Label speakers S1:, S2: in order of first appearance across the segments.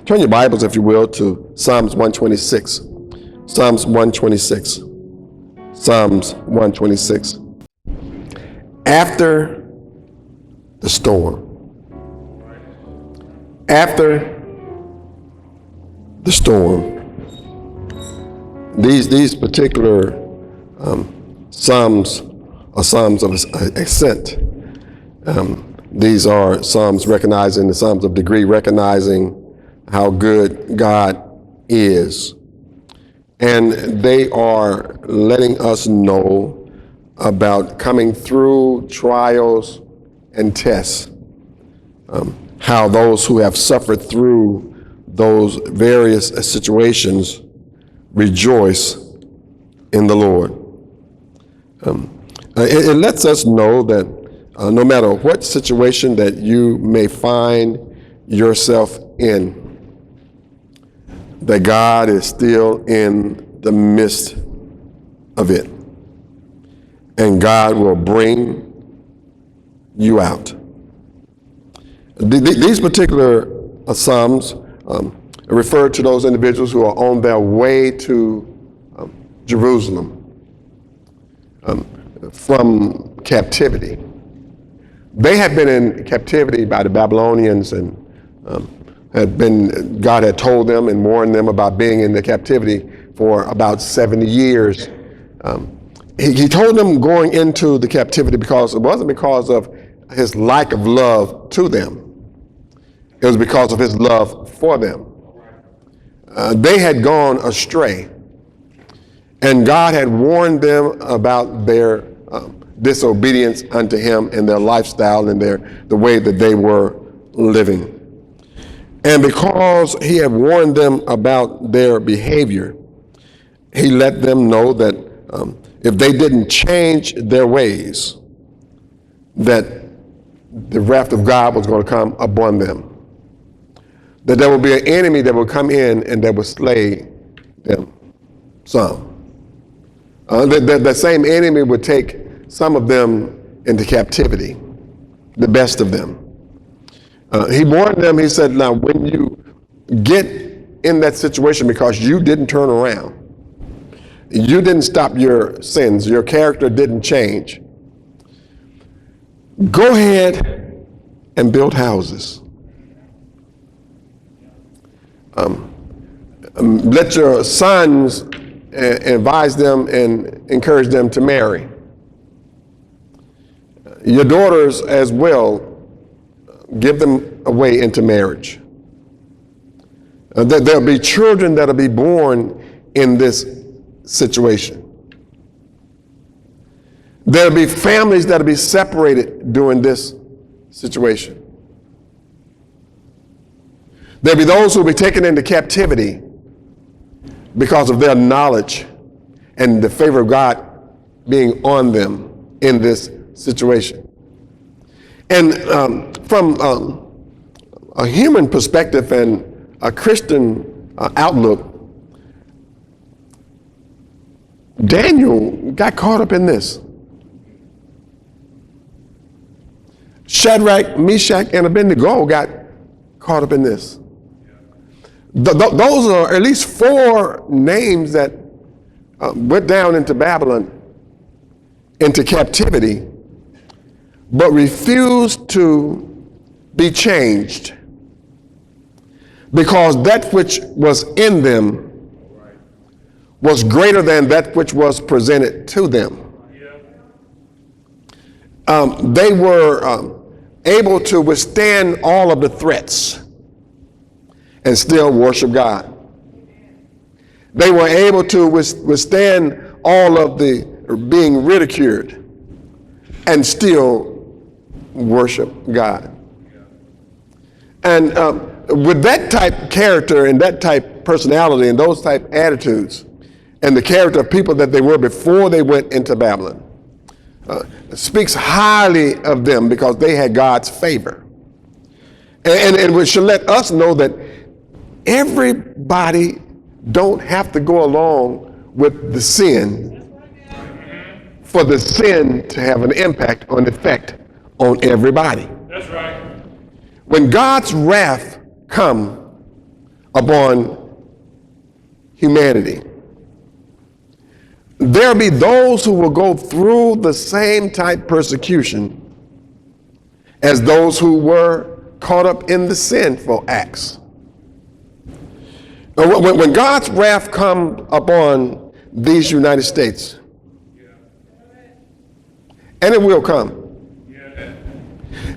S1: Turn your Bibles, if you will, to Psalms 126. Psalms 126. Psalms 126. After the storm. After the storm. These particular Psalms are Psalms of ascent. These are Psalms recognizing, the Psalms of degree, recognizing how good God is. And they are letting us know about coming through trials and tests, how those who have suffered through those various situations rejoice in the Lord. It lets us know that no matter what situation that you may find yourself in, that God is still in the midst of it. And God will bring you out. These particular Psalms refer to those individuals who are on their way to Jerusalem from captivity. They had been in captivity by the Babylonians, and God had told them and warned them about being in the captivity for about 70 years. He told them going into the captivity because it wasn't because of his lack of love to them. It was because of his love for them. They had gone astray, and God had warned them about their disobedience unto him and their lifestyle and the way that they were living. And because he had warned them about their behavior, he let them know that if they didn't change their ways, that the wrath of God was going to come upon them. That there would be an enemy that would come in and that would slay them some. That same enemy would take some of them into captivity, the best of them. He warned them, he said, now when you get in that situation because you didn't turn around, you didn't stop your sins, your character didn't change, go ahead and build houses. Let your sons advise them and encourage them to marry. Your daughters as well, give them away into marriage. There'll be children that'll be born in this situation. There'll be families that'll be separated during this situation. There'll be those who will be taken into captivity because of their knowledge and the favor of God being on them in this situation. And from a human perspective and a Christian outlook, Daniel got caught up in this. Shadrach, Meshach, and Abednego got caught up in this. Those are at least 4 names that went down into Babylon, into captivity, but refused to be changed because that which was in them was greater than that which was presented to them. They were able to withstand all of the threats and still worship God. They were able to withstand all of the being ridiculed and still worship God. And with that type character and that type personality and those type attitudes and the character of people that they were before they went into Babylon, speaks highly of them because they had God's favor. And we should let us know that everybody don't have to go along with the sin for the sin to have an impact or an effect on everybody.
S2: That's right.
S1: When God's wrath come upon humanity. There'll be those who will go through the same type persecution as those who were caught up in the sinful acts. When God's wrath comes upon these United States, and it will come,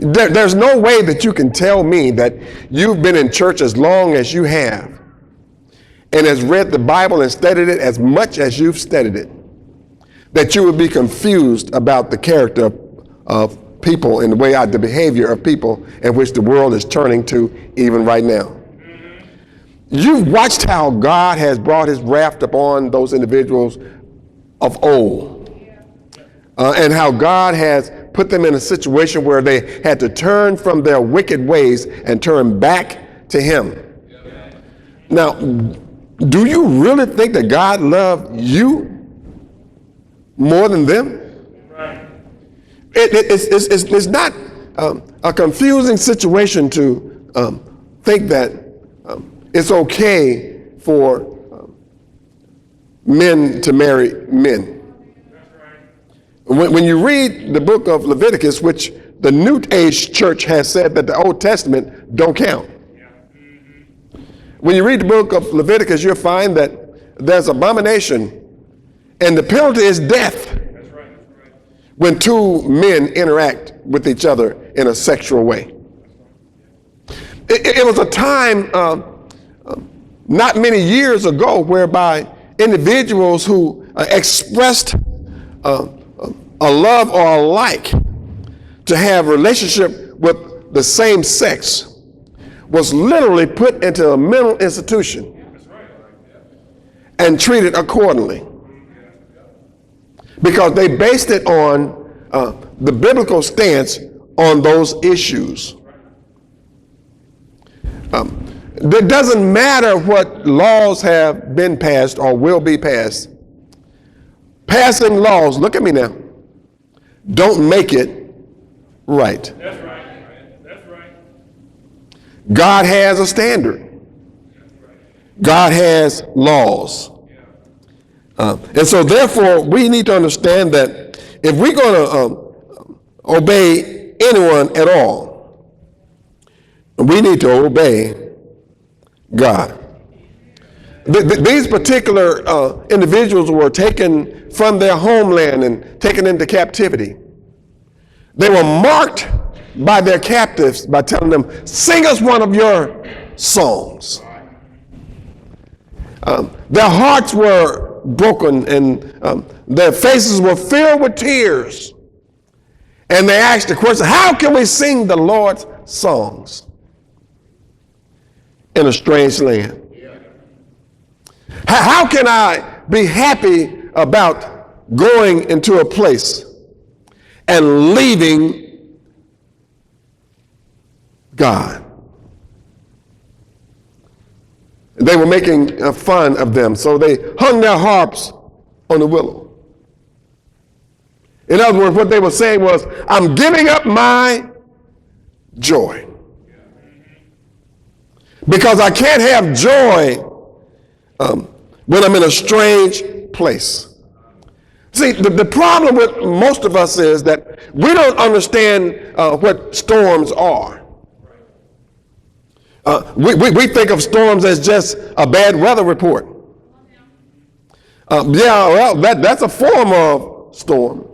S1: there's no way that you can tell me that you've been in church as long as you have and has read the Bible and studied it as much as you've studied it, that you would be confused about the character of people and the behavior of people in which the world is turning to even right now. You've watched how God has brought his wrath upon those individuals of old, and how God has put them in a situation where they had to turn from their wicked ways and turn back to him. Now, do you really think that God loved you more than them? It's not a confusing situation to think that it's okay for men to marry men. When you read the book of Leviticus, which the New Age church has said that the Old Testament don't count. When you read the book of Leviticus, you'll find that there's abomination, and the penalty is death when two men interact with each other in a sexual way. It was a time not many years ago whereby individuals who expressed a love or a like to have a relationship with the same sex was literally put into a mental institution and treated accordingly, because they based it on the biblical stance on those issues. It doesn't matter what laws have been passed or will be passed. Passing laws, look at me now, don't make it right. That's right. That's right. God has a standard. God has laws. And so therefore, we need to understand that if we're going to obey anyone at all, we need to obey God. These particular individuals were taken from their homeland and taken into captivity. They were marked by their captives by telling them, sing us one of your songs. Their hearts were broken and their faces were filled with tears. And they asked the question, how can we sing the Lord's songs in a strange land? How can I be happy about going into a place and leaving God? They were making fun of them, so they hung their harps on the willow. In other words, what they were saying was, I'm giving up my joy, because I can't have joy when I'm in a strange place. See, the problem with most of us is that we don't understand what storms are. We think of storms as just a bad weather report. That's a form of storm.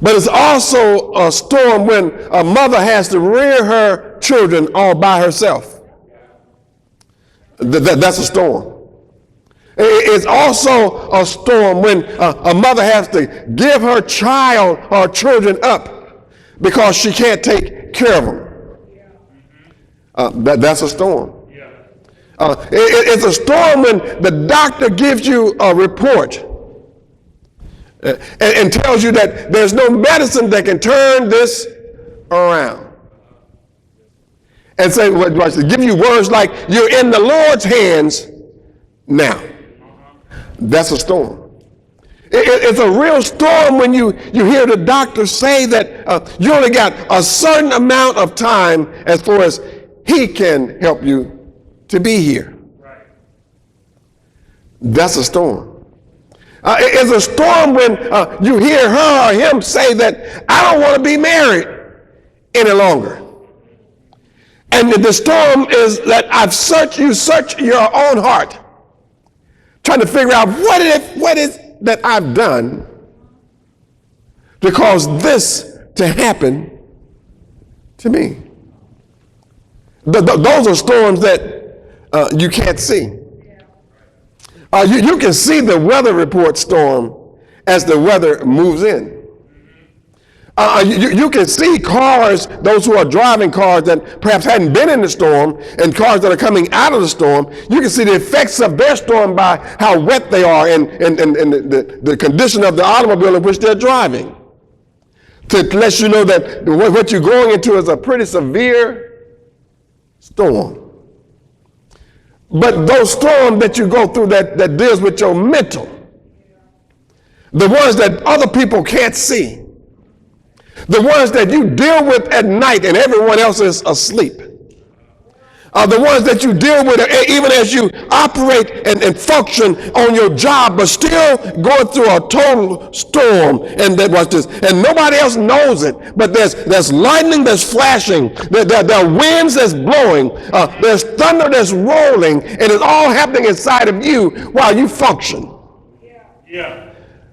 S1: But it's also a storm when a mother has to rear her children all by herself. That's a storm. It's also a storm when a mother has to give her child or children up because she can't take care of them. That's a storm. It's a storm when the doctor gives you a report and tells you that there's no medicine that can turn this around. And say, give you words like, you're in the Lord's hands now. That's a storm. It's a real storm when you hear the doctor say that you only got a certain amount of time as far as he can help you to be here. That's a storm. It's a storm when you hear her or him say that I don't want to be married any longer. And the storm is that you search your own heart, trying to figure out what is that I've done to cause this to happen to me. Those are storms that you can't see. You can see the weather report storm as the weather moves in. You can see cars, those who are driving cars that perhaps hadn't been in the storm, and cars that are coming out of the storm. You can see the effects of their storm by how wet they are and the condition of the automobile in which they're driving. To let you know that what you're going into is a pretty severe storm. But those storms that you go through that deals with your mental, the ones that other people can't see, the ones that you deal with at night and everyone else is asleep, the ones that you deal with even as you operate and function on your job, but still going through a total storm, and and nobody else knows it, but there's lightning that's flashing, there are winds that's blowing, there's thunder that's rolling, and it's all happening inside of you while you function.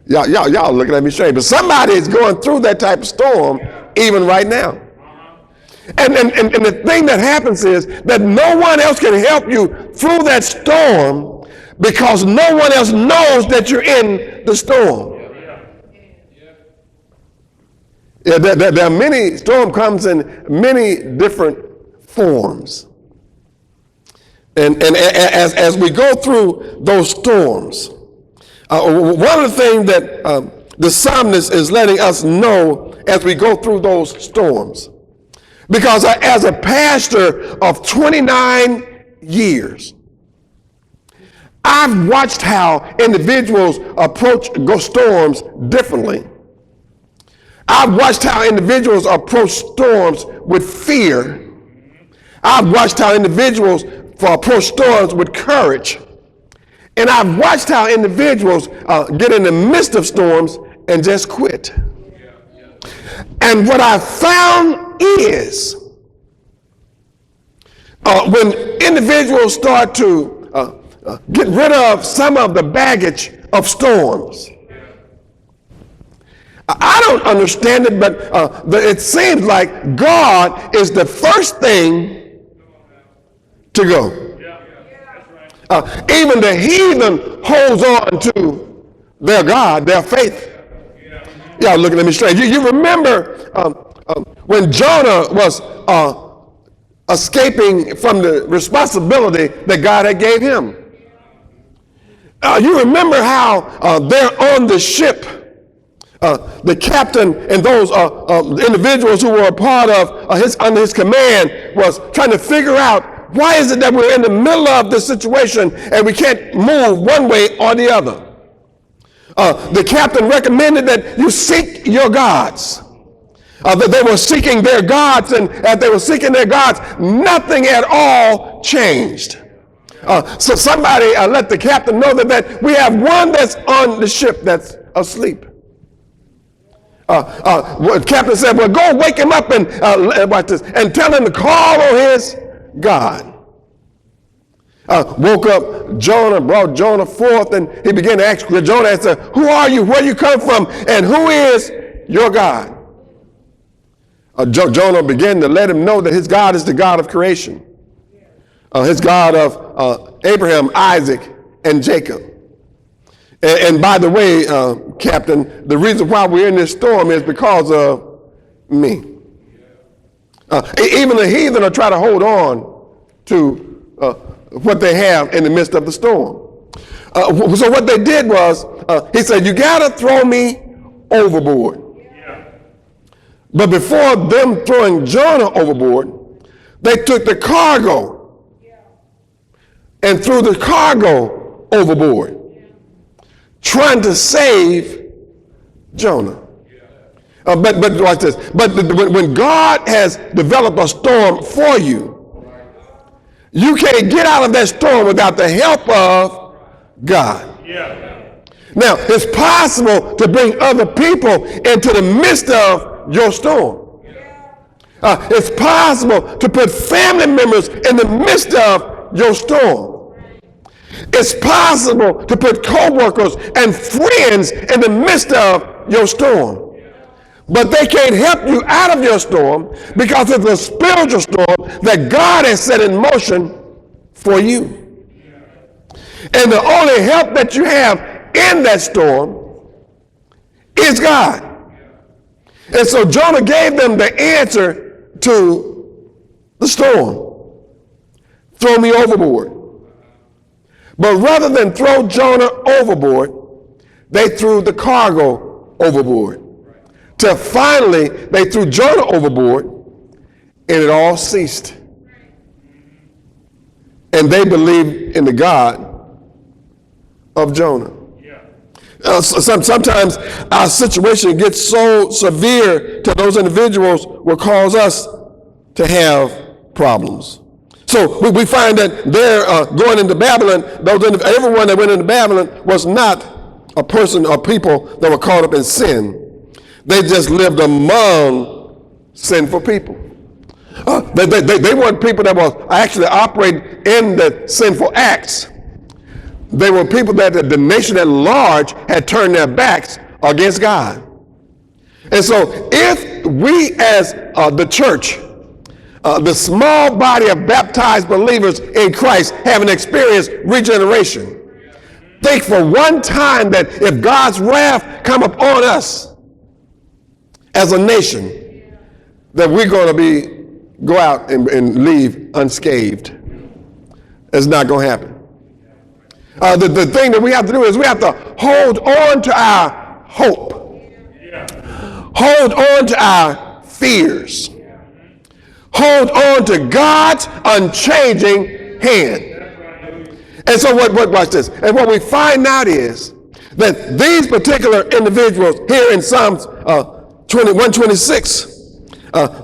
S1: Y'all looking at me strange, but somebody is going through that type of storm even right now. And the thing that happens is that no one else can help you through that storm because no one else knows that you're in the storm. Yeah, there are many, storm comes in many different forms. And as we go through those storms, one of the things that the psalmist is letting us know as we go through those storms, because as a pastor of 29 years, I've watched how individuals approach storms differently. I've watched how individuals approach storms with fear. I've watched how individuals approach storms with courage. And I've watched how individuals get in the midst of storms and just quit. And what I found is when individuals start to get rid of some of the baggage of storms, I don't understand it, but it seems like God is the first thing to go. Even the heathen holds on to their God, their faith. Y'all looking at me strange. You remember when Jonah was escaping from the responsibility that God had gave him. You remember how they're on the ship, the captain and those individuals who were a part of under his command was trying to figure out, why is it that we're in the middle of this situation and we can't move one way or the other? The captain recommended that you seek your gods. That they were seeking their gods, and as they were seeking their gods, nothing at all changed. So somebody let the captain know that we have one that's on the ship that's asleep. The captain said, well, go wake him up and tell him to call on his God. Woke up Jonah, brought Jonah forth, and he began to ask Jonah, answer, who are you, where you come from, and who is your God? Jonah began to let him know that his God is the God of creation. His God of Abraham, Isaac, and Jacob. And by the way, Captain, the reason why we're in this storm is because of me. Even the heathen are trying to hold on to what they have in the midst of the storm. So what they did was, he said, you got to throw me overboard. But before them throwing Jonah overboard, they took the cargo and threw the cargo overboard, trying to save Jonah. But watch this. But when God has developed a storm for you, You can't get out of that storm without the help of God.
S2: Yeah.
S1: Now, it's possible to bring other people into the midst of your storm. It's possible to put family members in the midst of your storm. It's possible to put co-workers and friends in the midst of your storm. But they can't help you out of your storm because it's a spiritual storm that God has set in motion for you. And the only help that you have in that storm is God. And so Jonah gave them the answer to the storm. Throw me overboard. But rather than throw Jonah overboard, they threw the cargo overboard. Till finally, they threw Jonah overboard, and it all ceased. And they believed in the God of Jonah. Sometimes our situation gets so severe to those individuals will cause us to have problems. So we find that they're going into Babylon. Everyone that went into Babylon was not a person or people that were caught up in sin. They just lived among sinful people. They weren't people that were actually operating in the sinful acts. They were people that the nation at large had turned their backs against God. And so if we as the church, the small body of baptized believers in Christ haven't experienced regeneration, think for one time that if God's wrath come upon us as a nation, that we're going to go out and leave unscathed. It's not going to happen. The thing that we have to do is we have to hold on to our hope. Hold on to our fears. Hold on to God's unchanging hand. And so watch this. And what we find out is that these particular individuals here in Psalms 126,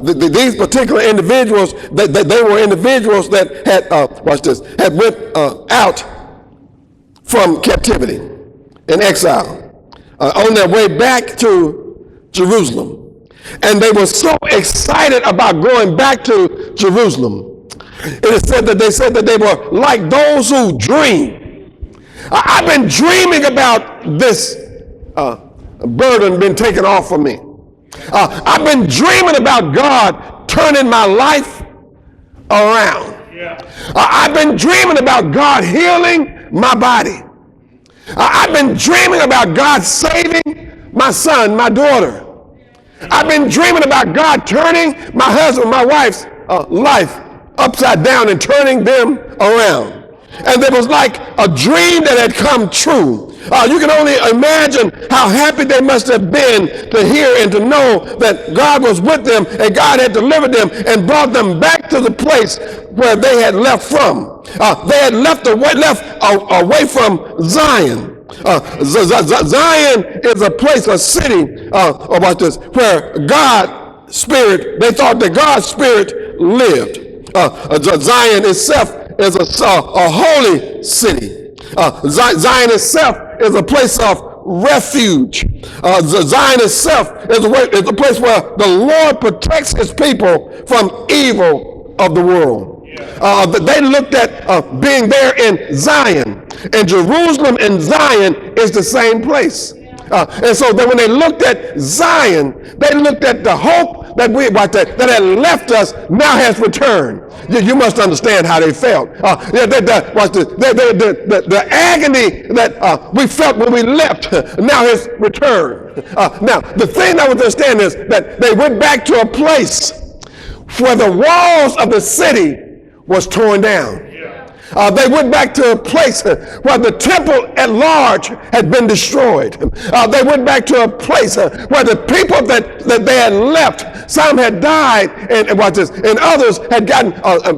S1: these particular individuals, they were individuals that had, had went out from captivity and exile on their way back to Jerusalem. And they were so excited about going back to Jerusalem. It is said that they were like those who dream. I've been dreaming about this burden being taken off from me. I've been dreaming about God turning my life around. I've been dreaming about God healing my body. I've been dreaming about God saving my son, my daughter. I've been dreaming about God turning my husband, my wife's life upside down and turning them around. And it was like a dream that had come true. You can only imagine how happy they must have been to hear and to know that God was with them and God had delivered them and brought them back to the place where they had left from. They had left away from Zion. Zion is a place, a city, where God's Spirit, they thought that God's Spirit lived. Zion itself is a holy city. Zion itself is a place of refuge. Zion itself is a place where the Lord protects his people from evil of the world. They looked at being there in Zion. And Jerusalem and Zion is the same place. And so when they looked at Zion, they looked at the hope that had left us now has returned. You must understand how they felt. The agony that we felt when we left now has returned. Now, the thing I would understand is that they went back to a place where the walls of the city was torn down. They went back to a place where the temple at large had been destroyed. They went back to a place where the people that they had left, some had died, and others had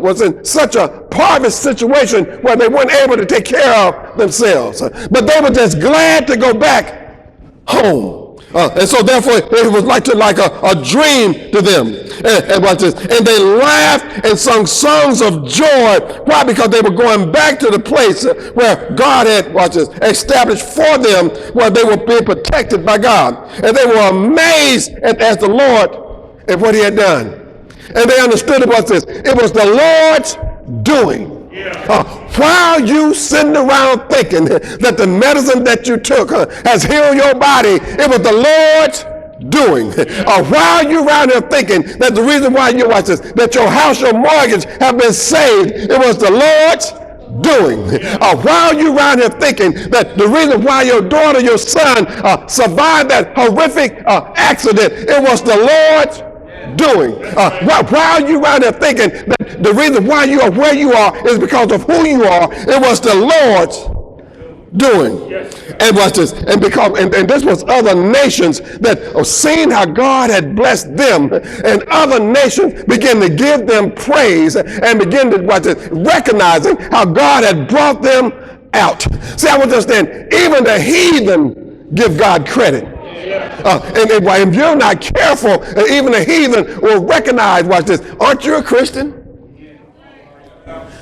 S1: was in such a parvus situation where they weren't able to take care of themselves. But they were just glad to go back home. And so therefore it was like a dream to them. And watch this. And they laughed and sung songs of joy. Why? Because they were going back to the place where God had, watch this, established for them, where they were being protected by God. And they were amazed at the Lord and what he had done. And they understood it was this. It was the Lord's doing. While you sitting around thinking that the medicine that you took has healed your body, it was the Lord's doing. While you around here thinking that the reason why you watch this, that your house, your mortgage have been saved, it was the Lord's doing. While you around here thinking that the reason why your daughter, your son survived that horrific accident, it was the Lord's doing. While you around there thinking that the reason why you are where you are is because of who you are, it was the Lord's doing. And watch this. And because and this was other nations that seeing how God had blessed them, and other nations began to give them praise and begin to watch this, recognizing how God had brought them out. See, I want to understand, even the heathen give God credit. And if you're not careful, even the heathen will recognize, watch this, aren't you a Christian?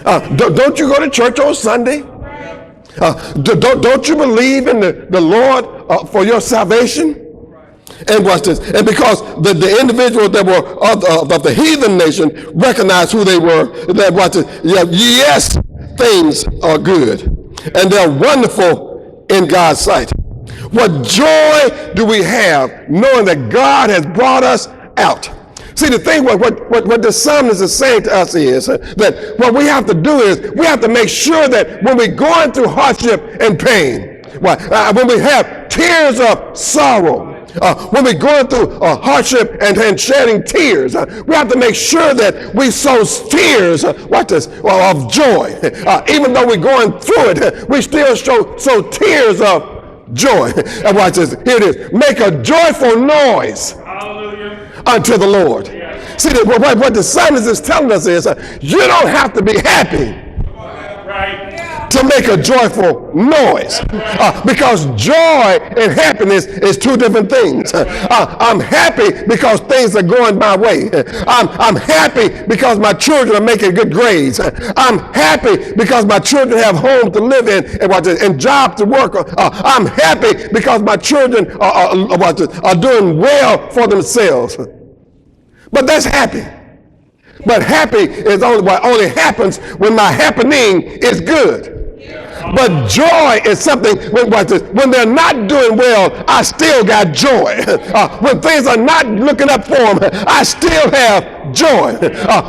S1: Don't you go to church on Sunday? Don't you believe in the Lord for your salvation? And watch this. And because the individuals that were of the heathen nation recognized who they were, that watch this, yes, things are good. And they're wonderful in God's sight. What joy do we have knowing that God has brought us out? See, the thing, what the psalmist is saying to us is that what we have to do is we have to make sure that when we're going through hardship and pain, when we have tears of sorrow, when we're going through hardship and shedding tears, we have to make sure that we sow tears of joy. Even though we're going through it, we still sow tears of joy. And watch this. Here it is. Make a joyful noise unto the Lord. See, what the psalmist is telling us is you don't have to be happy to make a joyful noise, because joy and happiness is two different things. I'm happy because things are going my way. I'm happy because my children are making good grades. I'm happy because my children have homes to live in and jobs to work on. I'm happy because my children are doing well for themselves. But that's happy. But happy is only happens when my happening is good. But joy is something, when they're not doing well, I still got joy. When things are not looking up for them, I still have joy.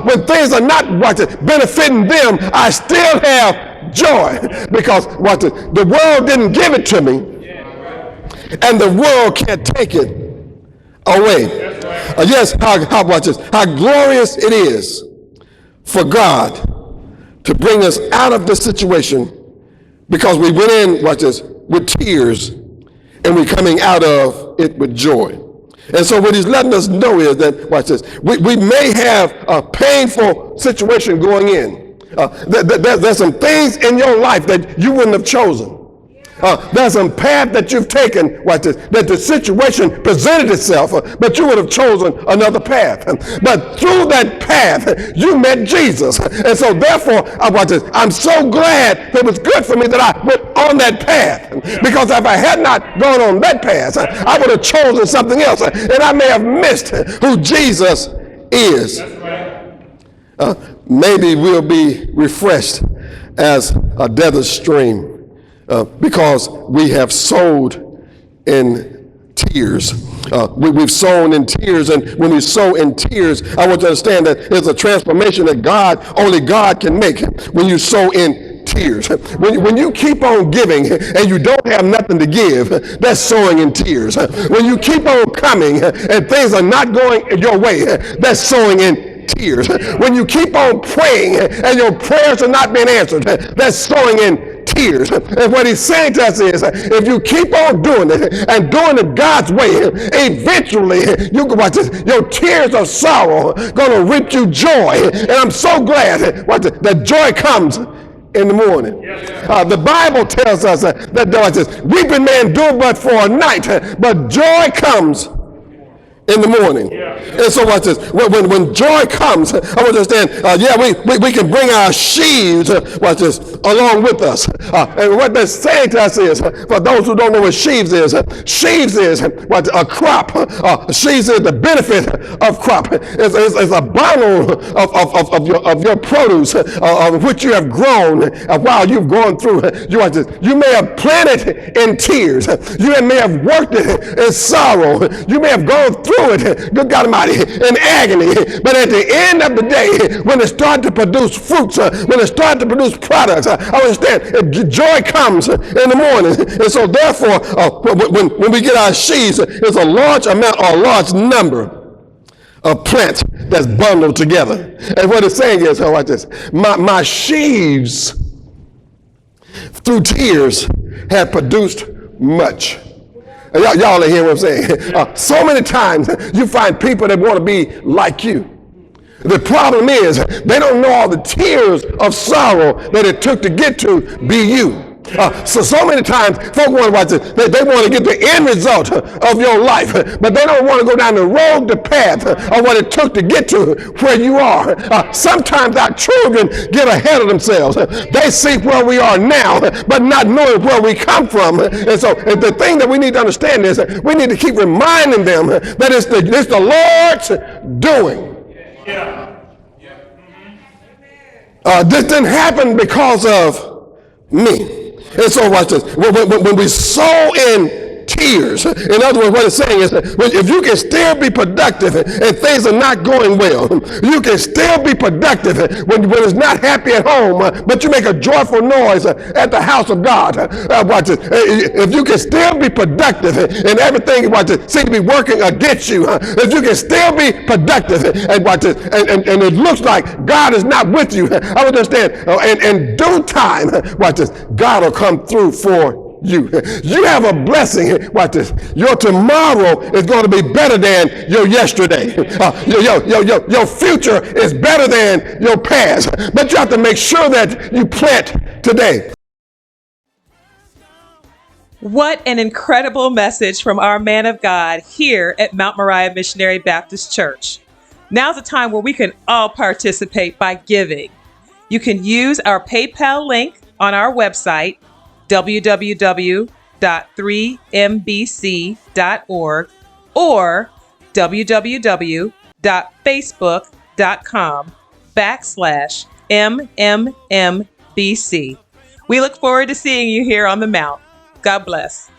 S1: When things are not benefiting them, I still have joy. Because the world didn't give it to me, and the world can't take it away. Yes, how glorious it is for God to bring us out of this situation, because we went in, with tears, and we're coming out of it with joy. And so what he's letting us know is that, we may have a painful situation going in. There's some things in your life that you wouldn't have chosen. There's some path that you've taken, that the situation presented itself, but you would have chosen another path. But through that path, you met Jesus. And so therefore, I'm so glad it was good for me that I went on that path. Because if I had not gone on that path, I would have chosen something else. And I may have missed who Jesus is. Maybe we'll be refreshed as a desert stream. Because we have sowed in tears. We've sown in tears, and when we sow in tears, I want you to understand that there's a transformation that only God can make when you sow in tears. When you keep on giving and you don't have nothing to give, that's sowing in tears. When you keep on coming and things are not going your way, that's sowing in tears. When you keep on praying and your prayers are not being answered, that's sowing in tears. And what he's saying to us is, if you keep on doing it and doing it God's way, eventually you can watch this, your tears of sorrow going to reap you joy. And I'm so glad that joy comes in the morning. The Bible tells us that watch this, weeping may endure but for a night, but joy comes in the morning. And so watch this. When joy comes, I understand, we can bring our sheaves, watch this, along with us. And what they're saying to us is, for those who don't know what sheaves is what a crop. Sheaves is the benefit of crop. It's a bundle of your produce, of which you have grown while you've gone through. You may have planted in tears. You may have worked it in sorrow. You may have gone through it, good God Almighty, in agony. But at the end of the day, when it started to produce fruits, when it started to produce products, I understand joy comes in the morning. And so therefore, when we get our sheaves, it's a large amount or a large number of plants that's bundled together. And what it's saying is, watch this, my sheaves through tears have produced much. Y'all are hearing what I'm saying? So many times you find people that want to be like you. The problem is they don't know all the tears of sorrow that it took to get to be you. So many times folk want to watch this. They want to get the end result of your life, but they don't want to go down the road, the path of what it took to get to where you are. Sometimes our children get ahead of themselves. They see where we are now, but not knowing where we come from. And so the thing that we need to understand is we need to keep reminding them that it's the Lord's doing. This didn't happen because of me. And so watch this. When we sow in tears, in other words, what it's saying is, if you can still be productive and things are not going well, you can still be productive when it's not happy at home, but you make a joyful noise at the house of God. Watch this. If you can still be productive and everything, watch this, seems to be working against you, if you can still be productive and watch this, and it looks like God is not with you, I understand. In due time, watch this, God will come through for you. You have a blessing. Watch this. Your tomorrow is going to be better than your yesterday. Your future is better than your past. But you have to make sure that you plant today.
S2: What an incredible message from our man of God here at Mount Moriah Missionary Baptist Church. Now's the time where we can all participate by giving. You can use our PayPal link on our website, www.3mbc.org, or www.facebook.com/MMMBC. We look forward to seeing you here on the Mount. God bless.